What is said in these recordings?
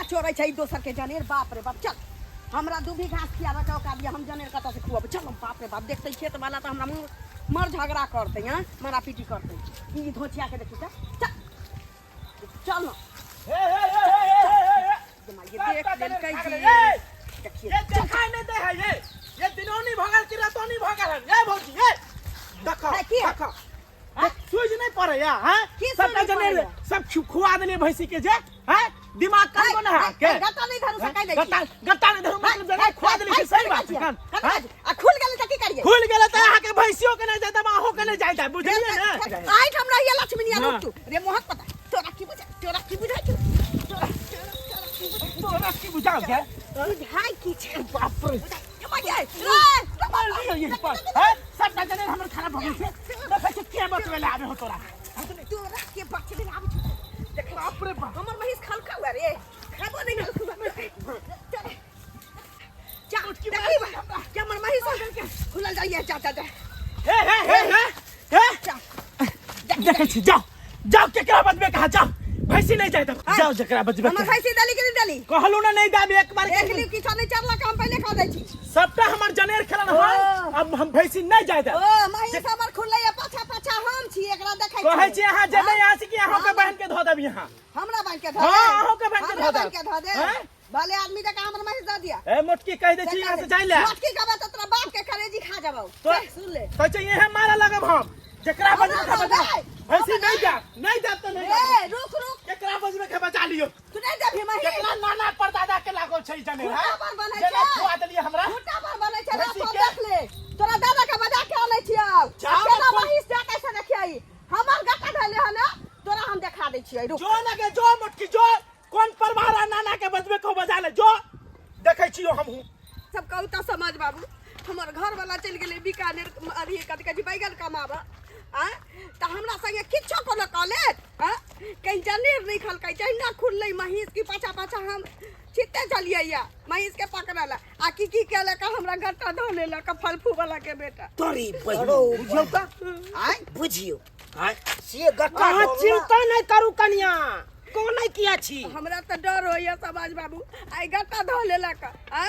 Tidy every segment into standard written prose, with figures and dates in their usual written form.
चोरै छै दोसर के जनेर। बाप रे बाप, चल हमरा दूभी घास खियाबे के औकात दिया, हम जनेर कतऽ से खुआब। चल बाप रे बाप, देखते खेत वाला तो हमरा मुंह मर झगड़ा करते, हां मारा पीटी करते। ई धोचिया के देखी, चल चल ना। ये देख देलकै जी, देखिए ये दिखाई नहीं दे है ये दिनोनी भगल की रातोनी भगल है ये भौजी ये देखो देखो सूझ नहीं पड़े या हैं सबका जने सब खुआ देने भैंसी के जे हैं दिमाग का को ना के गत्ता नहीं धरू सकै दै गत्ता नहीं धरू मतलब जगह खुआ देने से सही बात है आ खुल गेल त की करिए? खुल गेल त आहा के भैंसियों के नहीं जाता माहो के नहीं जाता बुझलिए ना। आइ हमरा ये लक्ष्मीनिया रुक तू रे मोहक पता तोरा की बुझा तोरा की बुझाओ क्या बुझाई की छै? बाप रे सब जने हमर खाना भगल से देखे छै के बचवेला आबे हो तोरा तोरा के बचवेला आबे छ। देख बाप रे बाप, हमर महिष खलका हुआ रे, खाबो नहीं चल चल देखी बा के हमर महिष खुलल जाइए। जा जा जा हे देखे छी जाओ जाओ केकरा बचबे कहा जाओ भैंसी नहीं जाए तब जाओ जकरा बचबे हमर भैंसी डाली के नहीं डाली कहलू ना नहीं दाबी एक बार एक ली किछो नहीं चलला हम पहले खा दै छी। सबटा हमर जनेर खेलन है अब हम भैंसी नहीं जाए दे। ओ महिष हमर खुलले पाछा पाछा हम छी, एकरा देखै छी कहै छी अहाँ जेबै यहाँ से कि अहाँ के बहन के धो देब यहाँ हमरा बहन के धो दे। हां अहाँ के बहन के धो दे भले आदमी के हमर महिष दे दिया। ए मोटकी कह दे छी यहाँ से जाई ले मोटकी कहबे त तोरा बाप के करेजी खा जाबौ। सुन ले कहै छी यहे मारा लगब हम जकरा बचबे के बचा भैंसी नहीं जा तो नहीं ए रुक रुक केकरा बचबे के बचा लियो तू नहीं देबी महिष केकरा नाना परदादा के लागल छै जनेर है पर बनै जेना छै खुआ देलिए हमरा छोटा पर बनै छै ना तो देख ले तोरा दादा के बजा के आनै छियौ केना महिष जा कैसे देखियै हमर गट्टा धले ह ना तोरा हम देखा दै छियै। रुक जो ना के जो मोटकी जो कौन परवारा नाना के बचबे को बजा ले जो देखै छियो हमहू सब कहू त समाज बाबू हमर घर वाला चल गेलै बीकानेर अभी कथि कहै बैगन कमाबा आ त हमरा संगे किछो को न कहले आ कहीं जनेर नहीं खलकै जहिना खुललै महिष की पाछा पाछा हम छिते चलिए या महिष के पकड़ला आ की केले का हमरा गट्टा धोले ला का फलफू वाला के बेटा तोरी बहिनो बुझियो त आइ बुझियो आइ से गट्टा चिंता नहीं करू कन्या कौन नहीं किया छी हमरा त डर होइया समाज बाबू आई गट्टा धोले ला का आ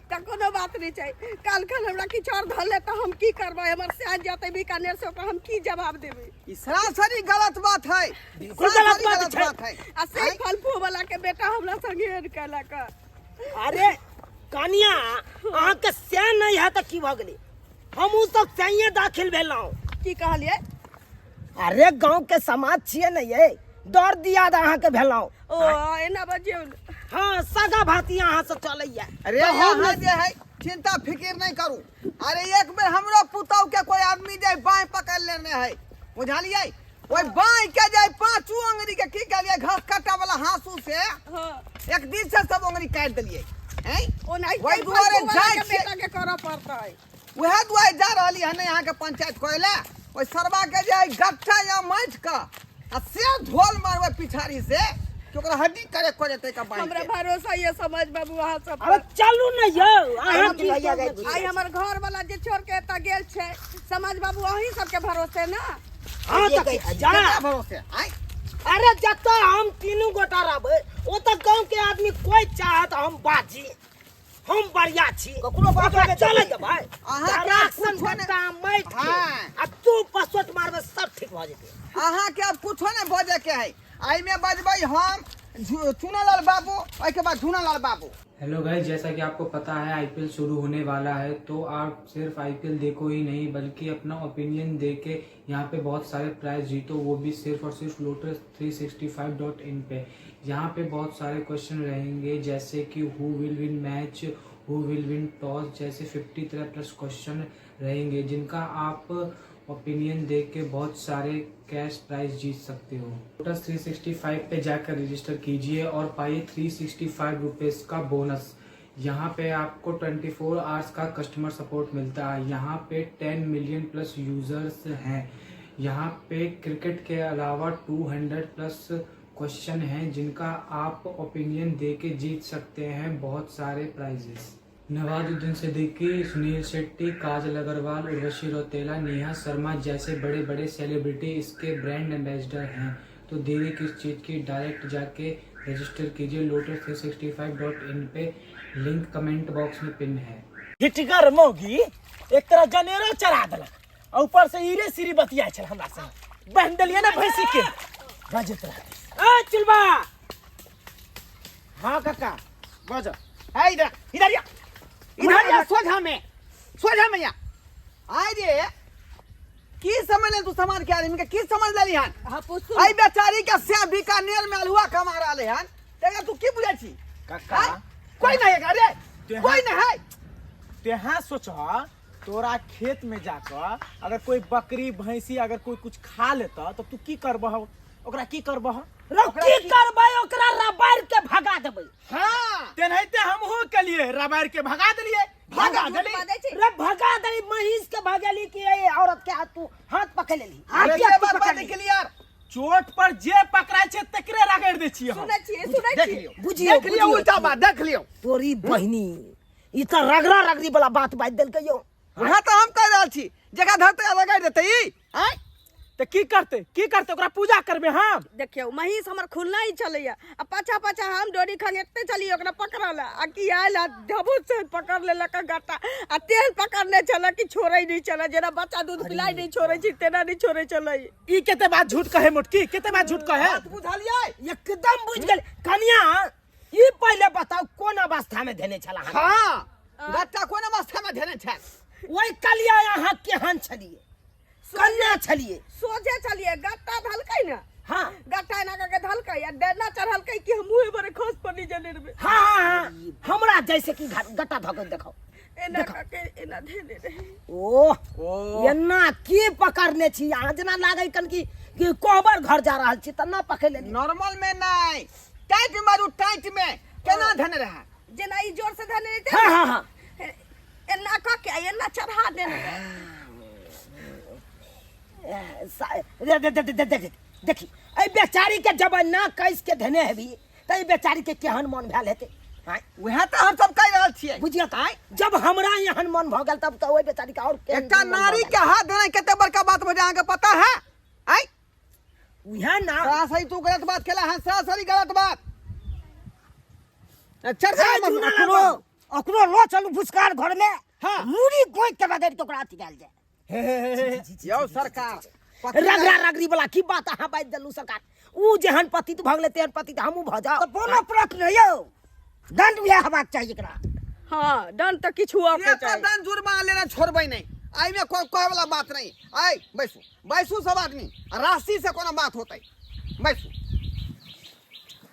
त कोनो बात नहीं छै काल खन हमरा किछ और धोले त हम की करबै हमर से आज जाते बीकानेर से हम की जवाब देबै? ई सरासरी गलत बात है, बिल्कुल गलत बात है। आ से फलफू वाला के बेटा हमरा संगे हेड कला का अरे कन्या अहाँ के से नहीं है त की भ गेलै हम उ सब सहिए दाखिल भेलौ की कहलिए? अरे गांव के समाज छिए न ये डर दिया अहाँ के भेलौ ओ एना बजियो हां सगा भाती अहाँ से चलैया। अरे यहाँ जे है चिंता फिकिर नहीं करू। अरे एक बेर हमरो पुतौ के कोई आदमी जे बाई पकड़ लेने है बुझलिए ओई बाई के जे पांचू अंगुरी के की करिए घास काटा वाला हासू से हां एक दिन से सब अंगुरी काट देलिए हैं ओ नहीं वही दुआरे जाय के बेटा के करऽ पड़ता है वह दुआरे जा रहली है यहाँ के पंचायत कोइला ओई सरवा के जे गट्ठा या माइट का आ से ढोल मारवे पिछाड़ी से कि ओकरा हड्डी करे को जते का बाई हमरा भरोसा ये समझ बाबू अहाँ सब अरे चलू न यो अहाँ की भैया आई हमर घर वाला जे छोड़ के एता गेल छै समझ बाबू अहीं सब के भरोसे ना हां त जा भरोसे आई अरे जत्ता हम तीनों गोटा रहबै ओ त गांव के आदमी कोई चाहत हम बाजी हम बढ़िया छी ककरो बाप के चले दे भाई अहाँ के राशन घंटा मैट आ तू पसोट मारबे सब ठीक भ जेते। अहाँ के अब कुछो नहीं बजे के है आई में बजबै हम चुनालाल बाबू ओइ के बाद झुनालाल बाबू। हेलो गाइस, जैसा कि आपको पता है आईपीएल शुरू होने वाला है तो आप सिर्फ आईपीएल देखो ही नहीं बल्कि अपना ओपिनियन दे के यहाँ पे बहुत सारे प्राइज जीतो, वो भी सिर्फ और सिर्फ lotus365.in पे। यहाँ पे बहुत सारे क्वेश्चन रहेंगे जैसे कि who will win match, who will win toss, जैसे 50 तरह प्लस क्वेश्चन रहेंगे जिनका आप ओपिनियन देख के बहुत सारे कैश प्राइज जीत सकते हो। लोटस 365 पे जाकर रजिस्टर कीजिए और पाइए 365 रुपीज़ का बोनस। यहाँ पे आपको 24 आवर्स का कस्टमर सपोर्ट मिलता है। यहाँ पे 10 मिलियन प्लस यूजर्स हैं। यहाँ पे क्रिकेट के अलावा 200 प्लस क्वेश्चन हैं जिनका आप ओपिनियन दे के जीत सकते हैं बहुत सारे प्राइजेस। नवाजुद्दीन सिद्दीकी, सुनील शेट्टी, काजल अग्रवाल, उर्वशी रौतेला, नेहा शर्मा जैसे बड़े बड़े सेलिब्रिटी इसके ब्रांड एम्बेसडर हैं। तो देरी किस चीज़ की, डायरेक्ट जाके रजिस्टर कीजिए lotus365.in पे, लिंक कमेंट बॉक्स में पिन है। हिटगर मौगी एक तरह जनेरो चढ़ा देलक और ऊपर से ईरे सीरी बतिया चल हमरा संग बहन दलिए ना भैंसी के बजत रहते। ए चुलबा, हाँ काका बज, है इधर इधर या सोझा में या आय रे की समझ ले तू समाज के आदमी के की समझ लेली हन। हाँ पुसू आई बेचारी के से बीकानेर में अलहुआ कमा रहले हन तेगा तू की बुझै छी काका हाँ? कोई नहीं है रे तेहा- कोई नहीं है। तेहा सोच तोरा खेत में जाकर अगर कोई बकरी भैंसी अगर कोई कुछ खा लेता तो तू की करबह, ओकरा की करबह? की करबै ओकरा रबार के भगा देबै। हाँ तेनाहिते हमहू के लिए रबार के भगा देलिए, भगा देली। रे भगा देली महिष के भगेली कि ए औरत के हाथ तू हाथ पकड़ लेली। अरे हाथ ये के बात पकड़ बात ली। क्लियर चोट पर जे पकड़ाय छै तकरे रगड़ दै छियै हम। सुनै छियै देख लियो बुझियो, देख लियो उल्टा बात देख लियो। तोरी बहिनी ई त रगड़ा रगड़ी वाला बात बाज देलकै यो। वहाँ तो हम कह रहल छी जगह धरते लगाइ देते ई आय तो की करते ओकरा पूजा करबे हम। देखियो महिष हमर खुलना ही चलैया आ पाछा पाछा हम डोरी खंगेते चलिए ओकरा पकड़ला आ की आयल आ धबो से पकड़ लेलक गाटा आ तेल पकड़ने चला कि छोड़ै नहीं चला, जेना बच्चा दूध पिलाई नहीं छोड़ै छी तेना नहीं छोड़ै चलै। ई केते बात झूठ कहे मुटकी, केते बात झूठ कहे। बात बुझलियै। एकदम बुझ गेल। कन्या ई पहले बताओ कोन अवस्था में धेने छला हम? हाँ गट्टा कोन अवस्था में धेने छै? ओइ कलिया अहाँ केहन छलिए? कन्या छलिए। सोझे चलिए गट्टा धलकै ना, हाँ गट्टा एना के धलकै आ डेना चढ़लकै कि हम मुंह पर खोस पनी जने रे हाँ हमरा जैसे कि गट्टा धक देखो एना के एना धेने रहे। ओह एना की पकड़ने छी अहाँ? जना लागै कन कि कोबर घर जा रहल छी तना पकड़ लेली। नॉर्मल में नहीं टाइट मारू टाइट में केना धेने रहा? जेना ई जोर से धने रहे हाँ हाँ हाँ एना क के एना चढ़ा देने देखी ए बेचारी के जब ना कैस के धने हेबी त ए बेचारी के केहन मन भेल हेते? वहाँ तो हम सब कह रहल छियै। बुझिया त जब हमरा यहन मन भ गेल तब त ओइ बेचारी के और एकटा नारी के हाथ देना कितने बड़का बात हो जाए पता है? आई उहा ना सही तू गलत बात केला है, सही गलत बात। चर्चा मत ओकरो ओकरो लो चलू फुसकार घर में। हाँ। मुड़ी गोइ के बगैर तो ओकरा अथी गाल जाए। यो सरकार रगड़ा रगड़ी वाला की बात अहाँ बाज देलू सरकार? ऊ जेहन पति तो भगले तेहन पति तो हमहू भ जाओ। तो बोलो प्रश्न यो दंड भी हेबाक चाहिए एकरा। हाँ दंड तो किछु आ के चाहिए। दंड जुर्माना लेना छोड़बै नहीं। आई में कोई कहे वाला बात नहीं। आई बैसू बैसू सब आदमी राशि से कोनो बात होतै बैसू।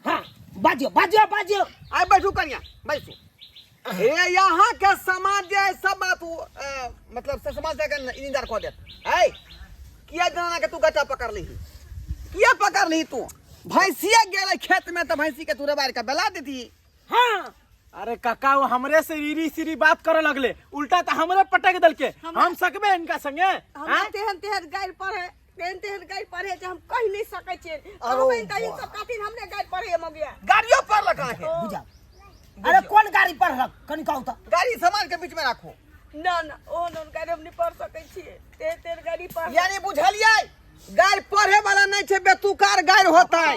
हाँ बाजियो बाजियो बाजियो। आई बैठू कन्या बैसू। हे यहाँ के समाज जे है सब बात मतलब से समाज के इंतजार कर दे। आई किया जाना के तू गट्टा पकड़ ली? किया पकड़ ली तू? भैंसिया गेले खेत में तो भैंसी के तू रबार के बेला देती। हाँ अरे काका वो हमरे से ईरी सीरी बात करे लगले, उल्टा तो हमरे पटक दल के। हम सकबे इनका संगे? हम तेहन तेहन गाइड पर है तेहन गाइड पर है जे हम कह नहीं सकै छी। कहबै त ई सब काटिन हमने गाइड पर है मगिया गाड़ियों पर लगा है। बुझा। अरे कौन गाड़ी पर रख कनी कहू त? गाड़ी समाज के बीच में रखो। ना ना ओ नन गाइड हम नहीं पढ़ सकै छी। तेर गाड़ी पर यानी बुझलियै गाय पढ़े वाला नहीं छे, बेतुकार गाय होता है।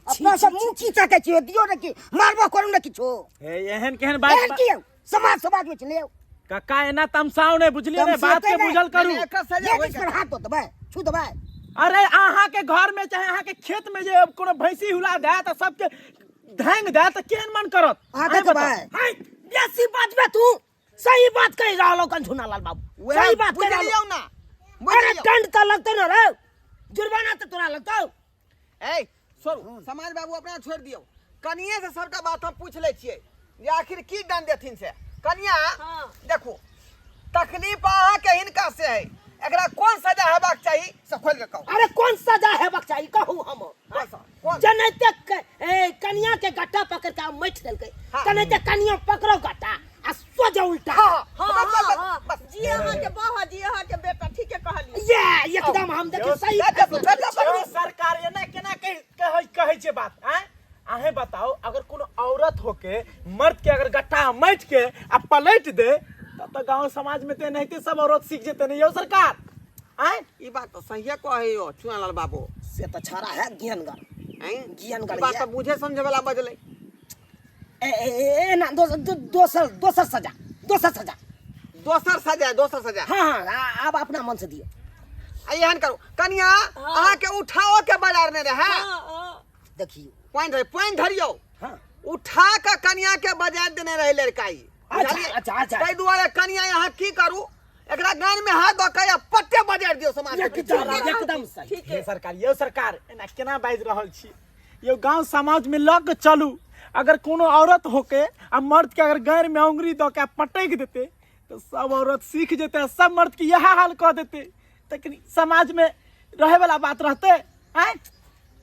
अपना सब मुंह की सके छियो दियो न कि मारबो करू न किछो। एहन केहन एहन बात कियो समाज में चले काका एना तमसाओ नहीं बुझलिए ने, बात के बुझल करू। ये पर हाथ तो दबाए छू दबाए। अरे अहाँ के घर में चाहे अहाँ के खेत में जे कोनो भैंसी हुला दे त सबके धांग दे त केहन मन करत? हाथ दबाए। हाय ऐसी बात में तू सही बात कह रहलो कंझुना लाल बाबू। सही बात कह रहलो ना। अरे दंड त लगतो न रे, जुर्माना त तोरा लगतो। ए छोड़ू समाज बाबू अपना छोड़ दियो। कनिए से सबका बात हम पूछ ले छियै जे आखिर की दंड देथिन से। कनिया देखो तकलीफ अहाँ के हिनका से है, एकरा कौन सजा हेबाक चाहिए से खोल के कहू। अरे कौन सजा हेबाक चाहिए कहू हम? कौन? जनैते कनिया के गट्टा पकड़ के मैठ देलकै तनैते कनिया पकड़ो गट्टा आ सोजा उल्टा। बस जी अहाँ के बाबा जी अहाँ के बेटा ठीक है कहलिए। ये एकदम हम देखे सही सरकार एना केना कहै छै बात? आहे बताओ अगर कोनो औरत होके मर्द के अगर गट्टा मैट के आ पलट दे तब तो गांव समाज में ते नहीं सब औरत सीख जेते नहीं यो सरकार। ई बात तो सही कहे हो चुनालाल बाबू। से तो छाड़ा है ज्ञानगर। ज्ञान बात गड़िया तो बुझे समझे वाला बजले। ना दोसर सजा दोसर सजा हाँ अब अपना मन से दियो एहन करू कनिया अहाँ के उठाओ के बाजार ने रहे देखियो पॉइंट धरियो हाँ उठा के कनिया के बाजार देने रहे लड़काई। अच्छा ताहि दुआरे कनिया यहाँ की करू एकरा गान में हाथ दो के पट्टे बाजार दियो समाज के बीच में। एकदम सही हे सरकार एना केना बाजि रहल छी यो गांव समाज में लग चलू। अगर कोनो औरत होके आ मर्द के अगर गैर में उंगली दो के पटक देते तो सब औरत सीख जेते, सब मर्द के यह हाल कह देते, तखनी समाज में रहे वाला बात रहते हैं।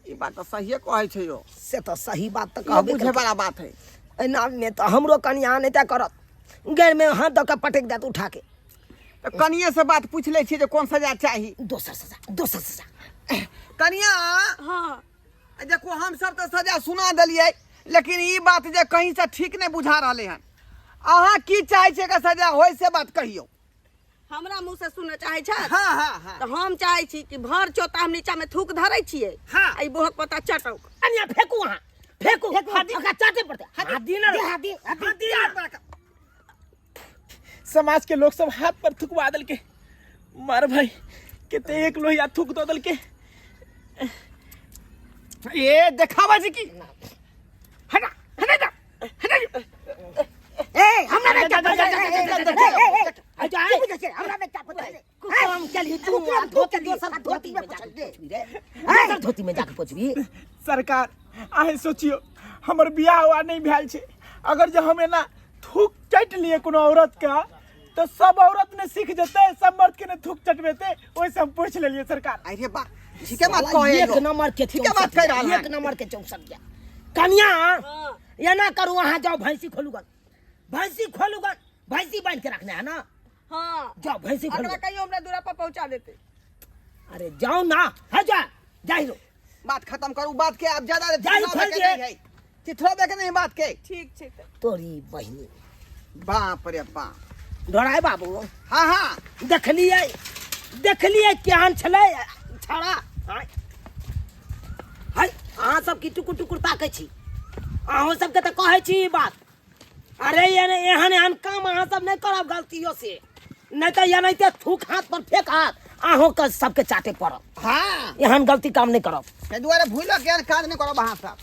ई बात तो सही कहे छै यो, से तो सही बात तो कहबे कहबे बुझे वाला बात है। एना में तो हमरो कन्या नहीं त्या करत गैर में हाथ दो के पटक देत उठा के। तो कनिये से बात पूछ ले छी जे कोन सजा चाही। दोसर सजा कनिया हाँ देखो हम सब तो सजा सुना दलिए, लेकिन ई बात जे कहीं से ठीक नहीं बुझा रहले हन। अहाँ की चाहे छे के सजा होय से बात कहियो। हमरा मुंह से सुने चाहे छ हाँ तो हम चाहे छी कि भर चौता हम नीचा में थूक धरे छिए हाँ। आई बोहक पता चटौ कन्या फेंकू वहां फेंकू ओका चाटे पड़ते हादी न समाज के लोग सब हाथ पर थुकवा दल के मार भाई कितने एक लोहिया थुक दो दल के ये देखावा जी की हटा ए हमरा में क्या पता हमरा में क्या पता कुछ चली तू धोती में जाके पूछबी। सरकार आहे सोचियो हमर बियाह हुआ नहीं भैल छे, अगर जो हमें ना थूक चट लिए कोनो औरत का तो सब औरत ने सीख जते, सब मर्द के ने थूक चटबेते। ओइसे हम पूछ लेलिए सरकार। अरे बा ठीक है बात कहे एक नंबर के ठीक है बात कह रहा एक नंबर के 64 कन्या ये ना करू वहां जाओ भैंसी खोलूगन भैंसी बांध के रखना है ना। हाँ जाओ भैंसी खोलू हमरा कहियो हमरा दूरा पर पहुंचा देते। अरे जाओ ना है जा रो बात खत्म करू, बात के आप ज्यादा जाई खोल दे चिथरा देखे नहीं बात के। ठीक छै तोरी बहिनी बाप रे बाप ढोराय बाबू हाँ देखलिए केहन छलै छड़ा हाय अहाँ सब की टुकुर ताकै छी, अहाँ सबके तऽ कहै छी ई बात। अरे एहन काम अहाँ सब नहीं करब गलतियों से, नहीं तो एनाहिते थूक हाथ पर फेंक हाथ अहों के सबके चाटे पड़ब। हाँ एहन गलती काम नहीं करब। ते दुआरे भूलो के काज नहीं करब अहाँ सब।